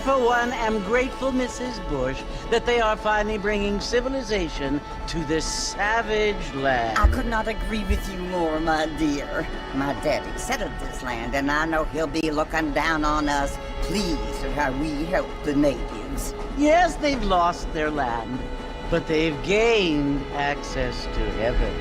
For one, am grateful, Mrs. Bush, that they are finally bringing civilization to this savage land. I could not agree with you more, my dear. My daddy settled this land, and I know he'll be looking down on us, pleased at how we help the natives. Yes, they've lost their land, but they've gained access to heaven.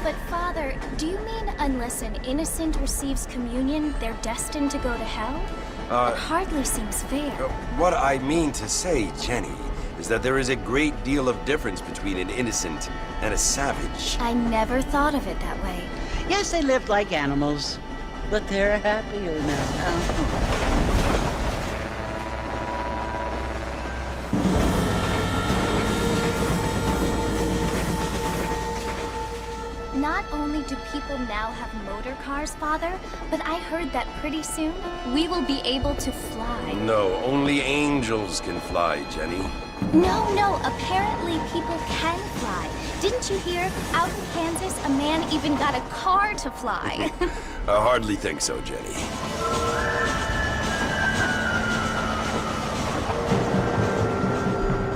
But Father, do you mean unless an innocent receives communion, they're destined to go to hell? That hardly seems fair. What I mean to say, Jenny, is that there is a great deal of difference between an innocent and a savage. I never thought of it that way. Yes, they lived like animals, but they're happier now. Not only do people now have motor cars, Father, but I heard that pretty soon we will be able to fly. No, only angels can fly, Jenny. No, apparently people can fly. Didn't you hear? Out in Kansas, a man even got a car to fly. I hardly think so, Jenny.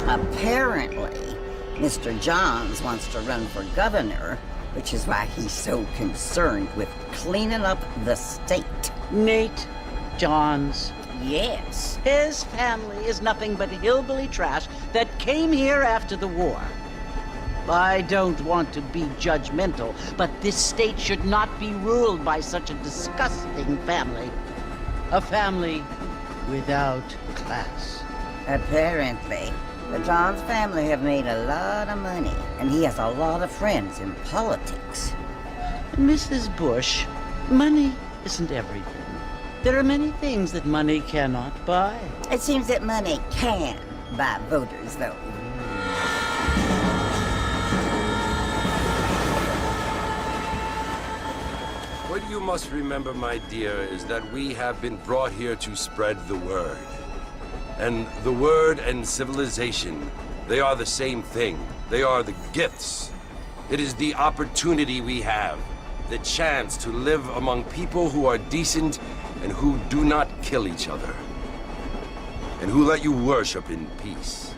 Apparently, Mr. Johns wants to run for governor, which is why he's so concerned with cleaning up the state. Nate Johns. Yes. His family is nothing but hillbilly trash that came here after the war. I don't want to be judgmental, but this state should not be ruled by such a disgusting family. A family without class. Apparently. The Johns family have made a lot of money, and he has a lot of friends in politics. Mrs. Bush, money isn't everything. There are many things that money cannot buy. It seems that money can buy voters, though. What you must remember, my dear, is that we have been brought here to spread the word. And the word and civilization, they are the same thing. They are the gifts. It is the opportunity we have, the chance to live among people who are decent and who do not kill each other, and who let you worship in peace.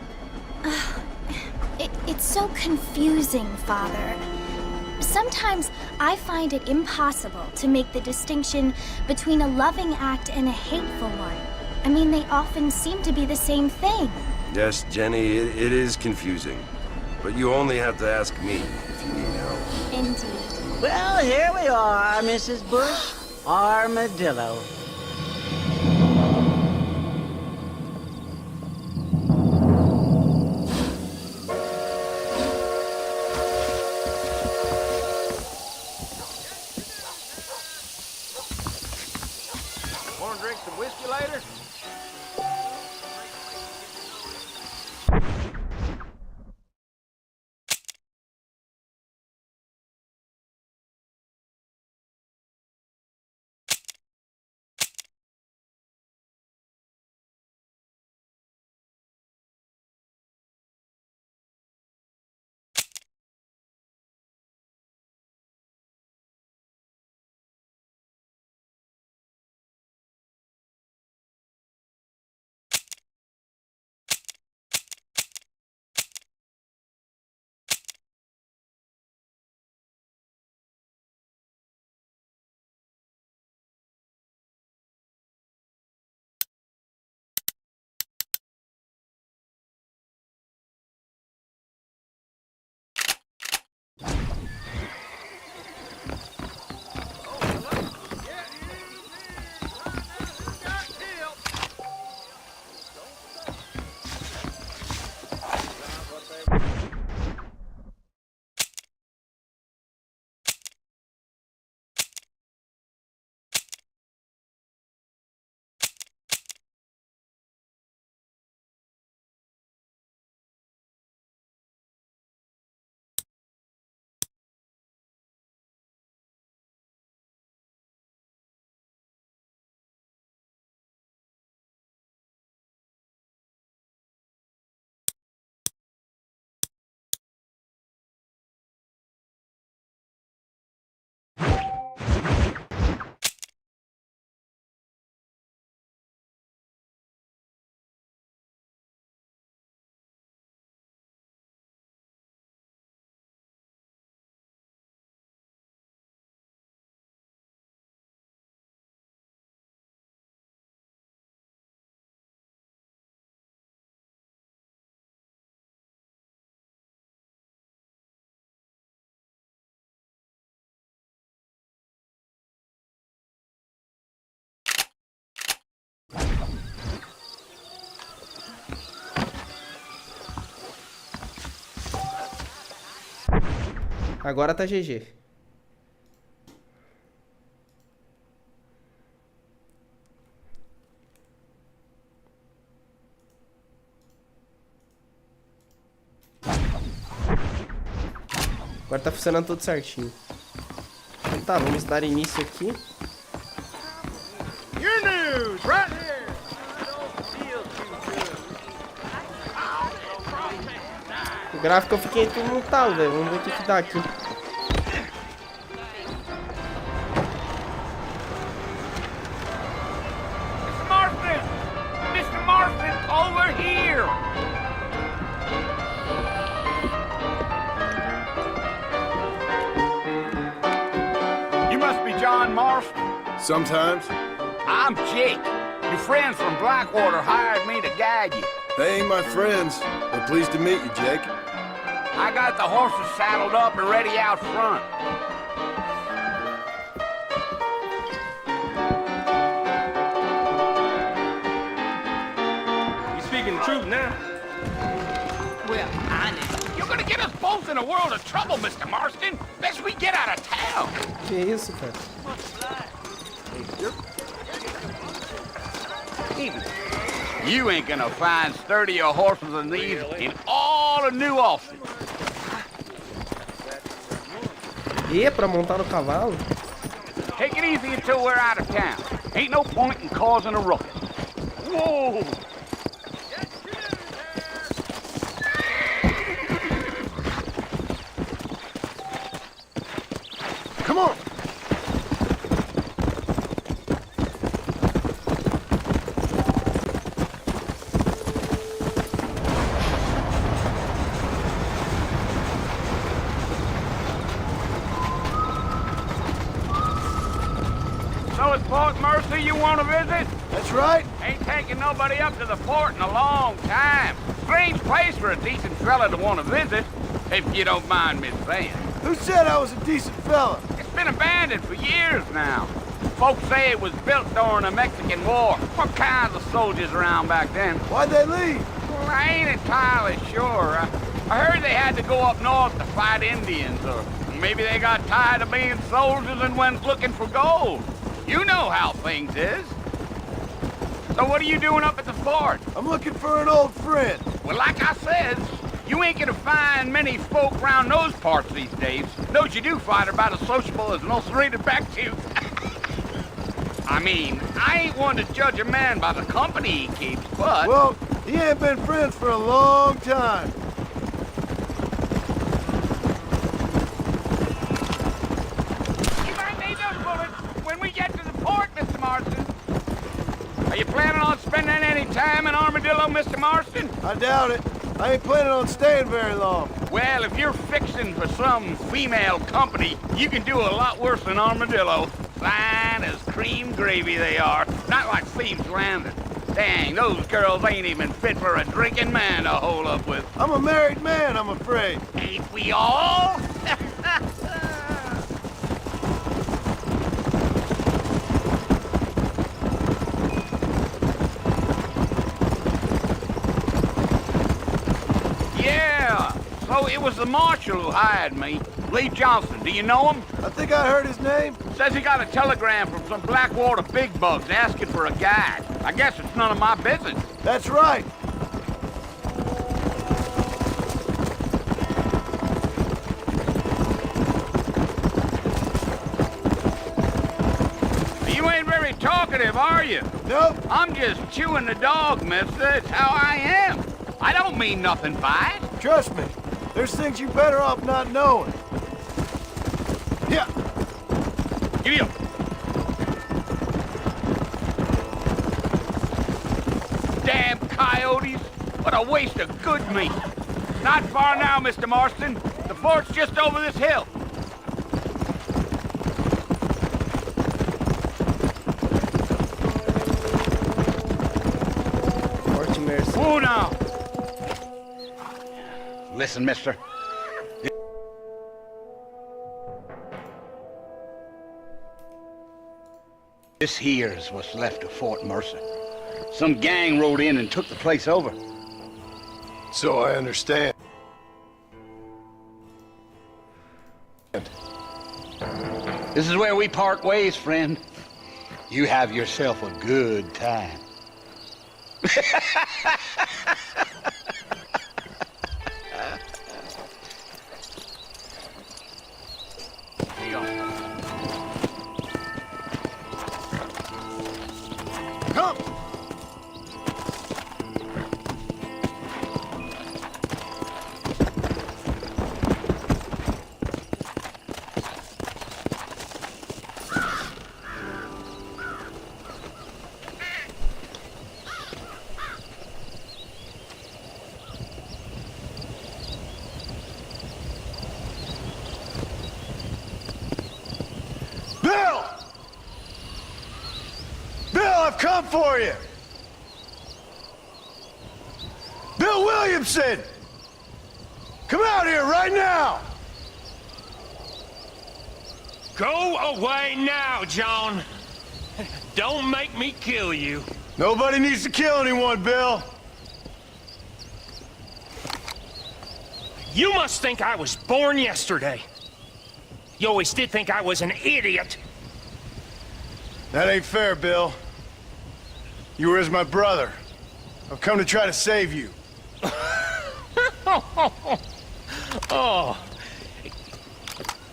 It's so confusing, Father. Sometimes I find it impossible to make the distinction between a loving act and a hateful one. I mean, they often seem to be the same thing. Yes, Jenny, it is confusing. But you only have to ask me if you need help. Indeed. Well, here we are, Mrs. Bush. Armadillo. Want to drink some whiskey later? Agora tá GG. Agora tá funcionando tudo certinho. Então tá, vamos dar início aqui. Your news, right here. O gráfico eu fiquei tudo no tal, velho. Vamos ver o que dá aqui. Mr. Marston! Mr. Marston, over here! You must be John Marston. Sometimes. I'm Jake. Your friends from Blackwater hired me to guide you. They ain't my friends, but pleased to meet you, Jake. I got the horses saddled up and ready out front. You speaking the truth now? Well, honest. You're gonna get us both in a world of trouble, Mr. Marston. Best we get out of town. Que isso, cara? You ain't gonna find sturdier horses than these in all of New Austin. E pra montar no cavalo? Take it easy until we're out of town. Ain't no point in causing a ruckus. Whoa! Come on! So it's Fort Mercy you want to visit? That's right. Ain't taking nobody up to the fort in a long time. Strange place for a decent fella to want to visit, if you don't mind me saying. Who said I was a decent fella? It's been abandoned for years now. Folks say it was built during the Mexican War. What kinds of soldiers around back then? Why'd they leave? Well, I ain't entirely sure. I heard they had to go up north to fight Indians, or maybe they got tired of being soldiers and went looking for gold. You know how things is. So what are you doing up at the fort? I'm looking for an old friend. Well, like I said, you ain't gonna find many folk around those parts these days. Those you do find are about as sociable as an ulcerated back tooth. I mean, I ain't one to judge a man by the company he keeps, but... Well, he ain't been friends for a long time. You might need those bullets when we get to the port, Mr. Marston. Are you planning on spending any time in Armadillo, Mr. Marston? I doubt it. I ain't planning on staying very long. Well, if you're fixing for some female company, you can do a lot worse than Armadillo. Fine as cream gravy they are, not like Thieves Landing. Dang, those girls ain't even fit for a drinking man to hole up with. I'm a married man, I'm afraid. Ain't we all? Yeah, so it was the marshal who hired me. Lee Johnson, do you know him? I think I heard his name. Says he got a telegram from some Blackwater big bugs asking for a guide. I guess it's none of my business. That's right. You ain't very talkative, are you? Nope. I'm just chewing the dog, mister. It's how I am. I don't mean nothing by it. Trust me. There's things you're better off not knowing. Yeah. Give me up. Damn coyotes. What a waste of good meat. Not far now, Mr. Marston. The fort's just over this hill. Forte Mercy. Whoa now. Listen, mister. This here's what's left of Fort Mercer. Some gang rode in and took the place over. So I understand. This is where we part ways, friend. You have yourself a good time. Come! Bill! Bill, I've come for you! Bill Williamson! Come out here right now! Go away now, John. Don't make me kill you. Nobody needs to kill anyone, Bill. You must think I was born yesterday. You always did think I was an idiot. That ain't fair, Bill. You were as my brother. I've come to try to save you. Oh.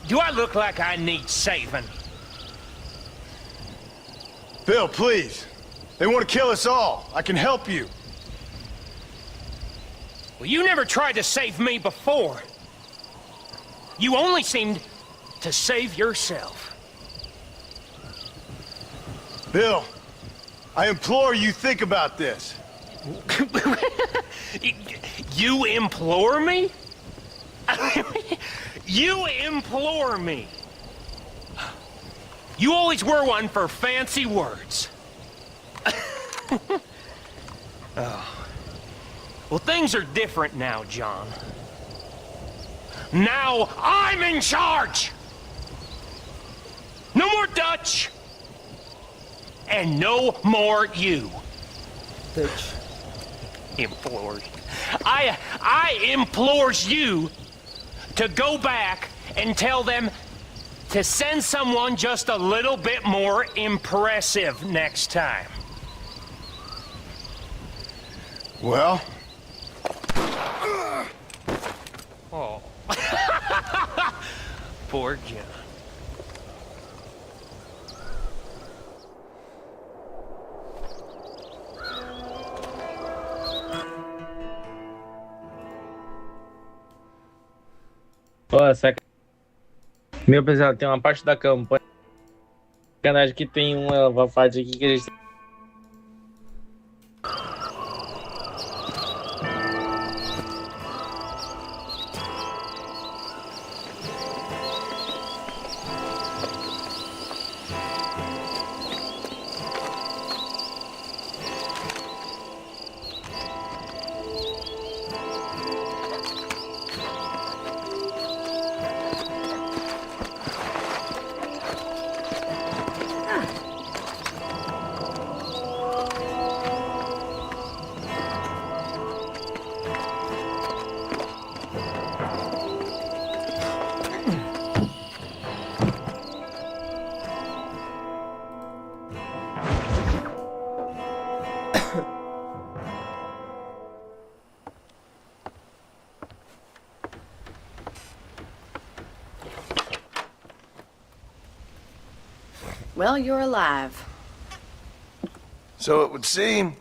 Do I look like I need saving? Bill, please. They want to kill us all. I can help you. Well, you never tried to save me before. You only seemed to save yourself. Bill, I implore you think about this. You implore me? You implore me. You always were one for fancy words. Oh. Well, things are different now, John. Now I'm in charge! No more Dutch! And no more you. Dutch. Implores. I implores you to go back and tell them to send someone just a little bit more impressive next time. Well? Oh. Poor John. Ó, essa... Meu pessoal, tem uma parte da campanha. Sacanagem que tem uma parte aqui que eles. Well, you're alive. So it would seem.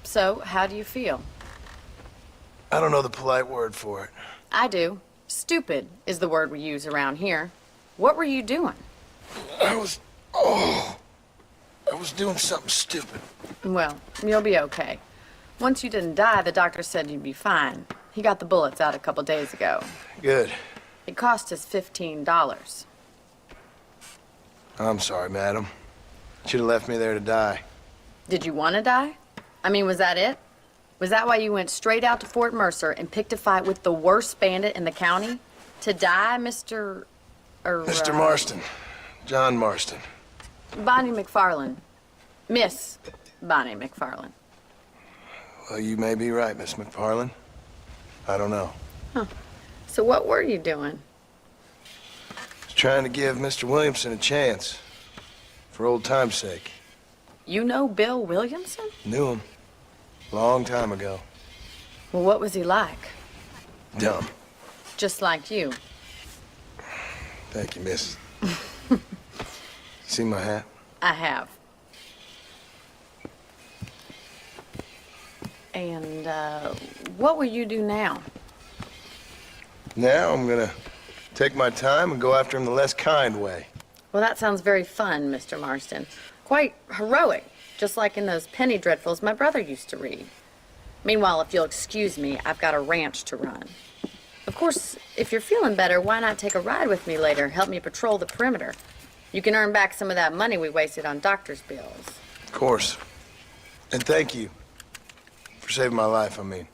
So, how do you feel? I don't know the polite word for it. I do. Stupid is the word we use around here. What were you doing? I was doing something stupid. Well, you'll be okay. Once you didn't die, the doctor said you'd be fine. He got the bullets out a couple days ago. Good. It cost us $15. I'm sorry, madam. Should have left me there to die. Did you want to die? I mean, was that it? Was that why you went straight out to Fort Mercer and picked a fight with the worst bandit in the county? To die, Mr. Mr. Marston. John Marston. Bonnie McFarlane. Miss Bonnie McFarlane. Well, you may be right, Miss McFarlane. I don't know. Huh. So what were you doing? Just trying to give Mr. Williamson a chance. For old time's sake. You know Bill Williamson? Knew him. Long time ago. Well, what was he like? Dumb. Just like you. Thank you, miss. See my hat? I have. And, what will you do now? Now I'm gonna take my time and go after him the less kind way. Well, that sounds very fun, Mr. Marston. Quite heroic, just like in those penny dreadfuls my brother used to read. Meanwhile, if you'll excuse me, I've got a ranch to run. Of course, if you're feeling better, why not take a ride with me later? Help me patrol the perimeter. You can earn back some of that money we wasted on doctor's bills. Of course. And thank you. For saving my life, I mean.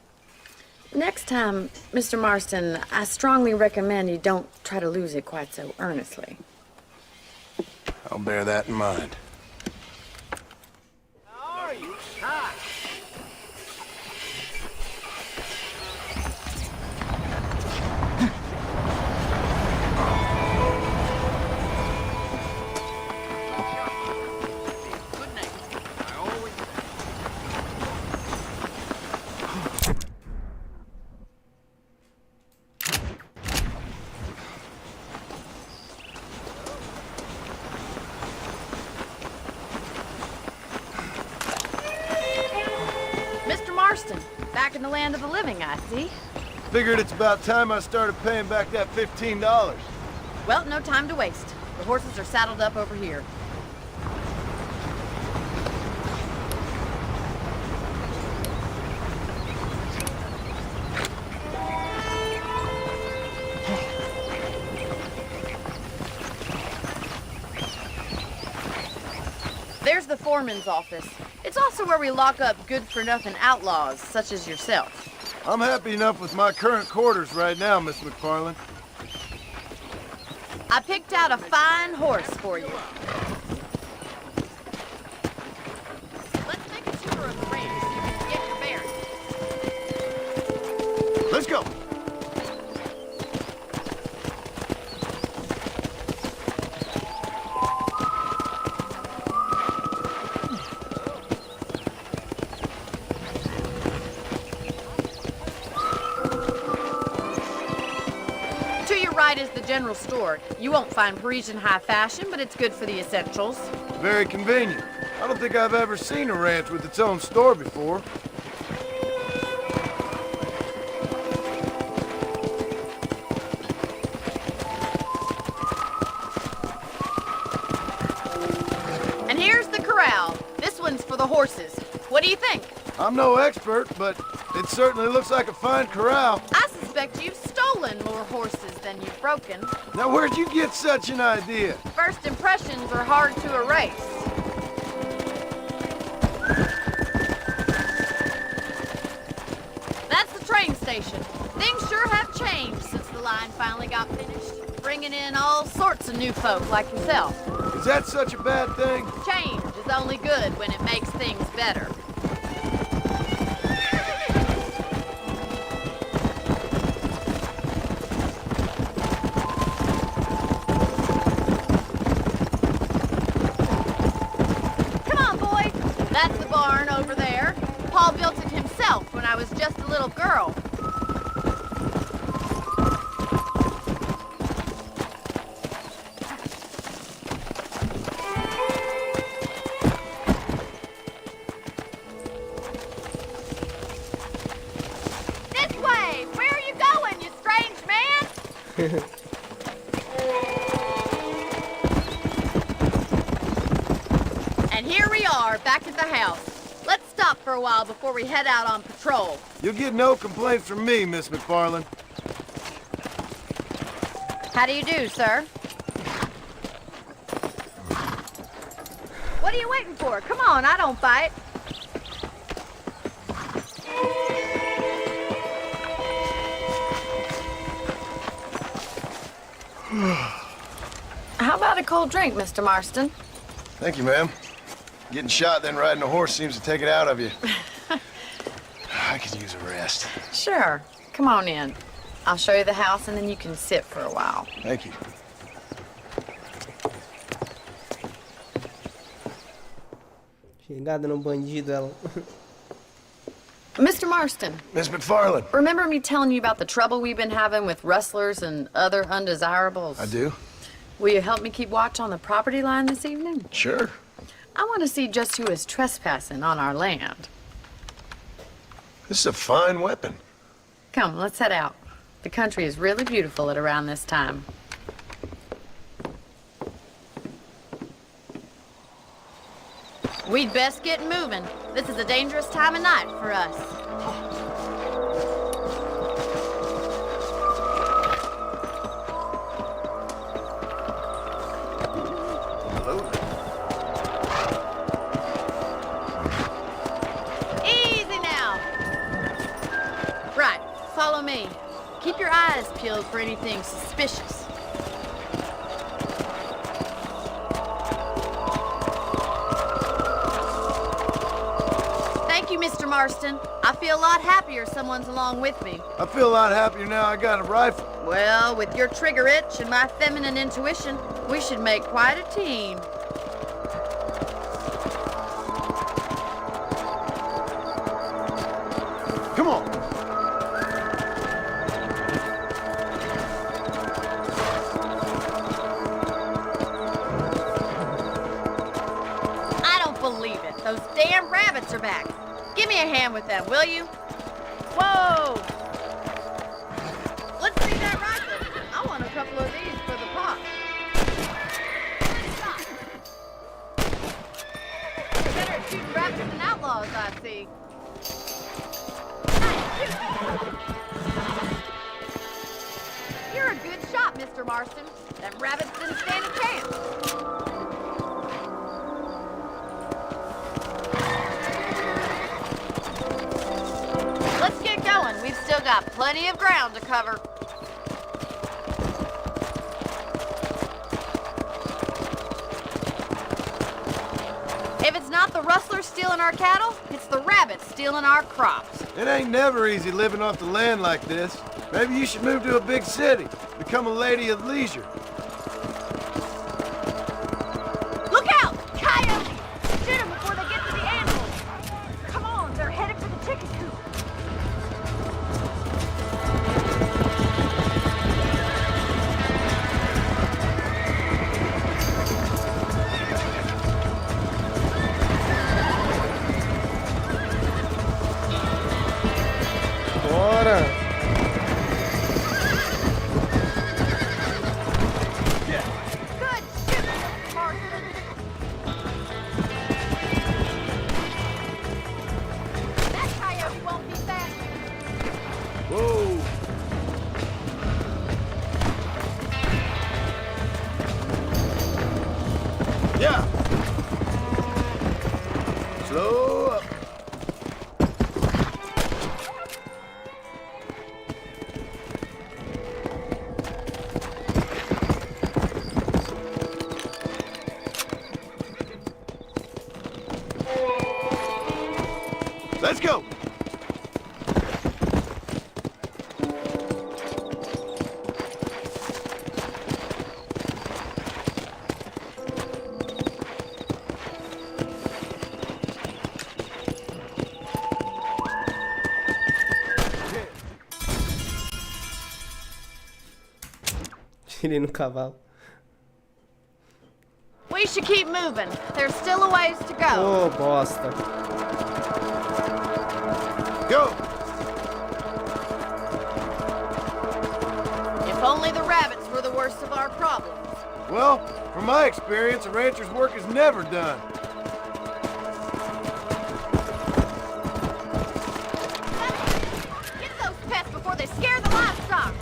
Next time, Mr. Marston, I strongly recommend you don't try to lose it quite so earnestly. I'll bear that in mind. How are you? Hi. Back in the land of the living, I see. Figured it's about time I started paying back that $15. Well, no time to waste. The horses are saddled up over here. There's the foreman's office. It's also where we lock up good-for-nothing outlaws, such as yourself. I'm happy enough with my current quarters right now, Miss McFarland. I picked out a fine horse for you. Let's take a tour of the ranch so you can get your bearings. Let's go. Is the general store. You won't find Parisian high fashion, but it's good for the essentials. Very convenient. I don't think I've ever seen a ranch with its own store before. And here's the corral. This one's for the horses. What do you think? I'm no expert, but it certainly looks like a fine corral. I suspect you've stolen more horses than you've broken. Now, where'd you get such an idea? First impressions are hard to erase. That's the train station. Things sure have changed since the line finally got finished, bringing in all sorts of new folk like yourself. Is that such a bad thing? Change is only good when it makes things better. That's the barn over there. Paul built it himself when I was just a little girl. This way! Where are you going, you strange man? And here we are, back at the house. Let's stop for a while before we head out on patrol. You'll get no complaints from me, Miss McFarland. How do you do, sir? What are you waiting for? Come on, I don't bite. How about a cold drink, Mr. Marston? Thank you, ma'am. Getting shot, then riding a horse seems to take it out of you. I could use a rest. Sure. Come on in. I'll show you the house, and then you can sit for a while. Thank you. Pegada no bandido, ela. Mr. Marston, Miss McFarland. remember me telling you about the trouble we've been having with rustlers and other undesirables? I do. Will you help me keep watch on the property line this evening? Sure. I want to see just who is trespassing on our land. This is a fine weapon. Come, let's head out. The country is really beautiful at around this time. We'd best get moving. This is a dangerous time of night for us. Easy now. Right, follow me. Keep your eyes peeled for anything suspicious. Thank you, Mr. Marston. I feel a lot happier someone's along with me. I feel a lot happier now I got a rifle. Well, with your trigger itch and my feminine intuition, we should make quite a team. Come on. I don't believe it. Those damn rabbits are back. Give me a hand with them, will you? Whoa! Let's see that rifle. I want a couple of these for the pot. You're better at shooting rabbits than outlaws, I see. Hey, shoot. You're a good shot, Mr. Marston. Them rabbits didn't stand a chance. Let's get going. We've still got plenty of ground to cover. If it's not the rustlers stealing our cattle, it's the rabbits stealing our crops. It ain't never easy living off the land like this. Maybe you should move to a big city. Become a lady of leisure. Look out! Coyotes! Shoot them before they get to the animals. Come on, they're headed for the chicken coop. Bora! Good shit, Marston. That coyote won't be back. Whoa. Yeah. Slow up. Let's go. Tirei no cavalo. We should keep moving. There's still a ways to go. Ô, bosta. Go. If only the rabbits were the worst of our problems. Well, from my experience, a rancher's work is never done. Get those pests before they scare the livestock.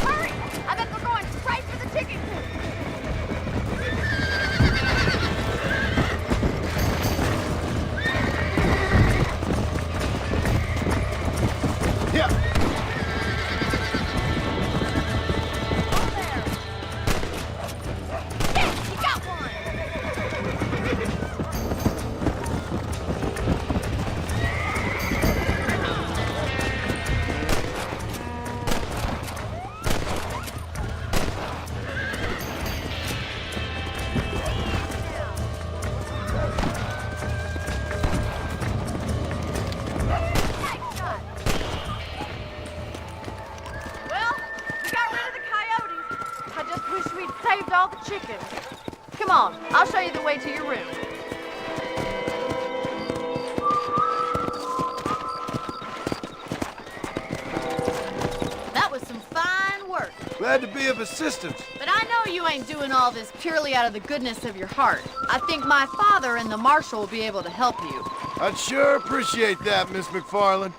Hurry! I bet they're going straight for the chicken coop. Yeah. Yes, you got one! chicken. Come on, I'll show you the way to your room. That was some fine work. Glad to be of assistance. But I know you ain't doing all this purely out of the goodness of your heart. I think my father and the marshal will be able to help you. I'd sure appreciate that, Miss McFarland.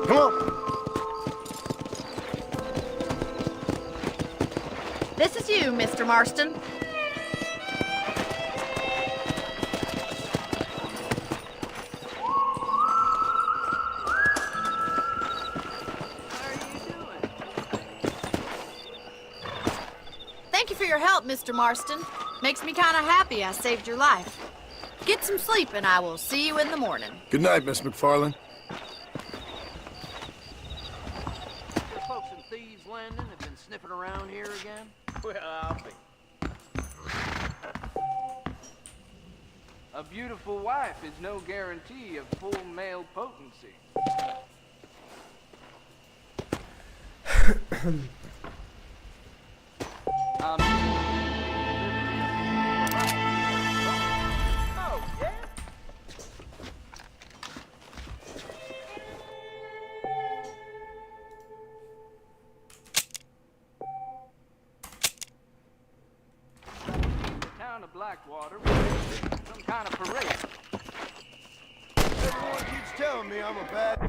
Come on. This is you, Mr. Marston. Thank you for your help, Mr. Marston. Makes me kind of happy I saved your life. Get some sleep and I will see you in the morning. Good night, Miss McFarland. Folks in Thieves Landing have been sniffing around here again? Well, I'll be. A beautiful wife is no guarantee of full male potency. Oh, yeah? The town of Blackwater was some kind of parade. Everyone keeps telling me I'm a bad...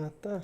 Ah, tá.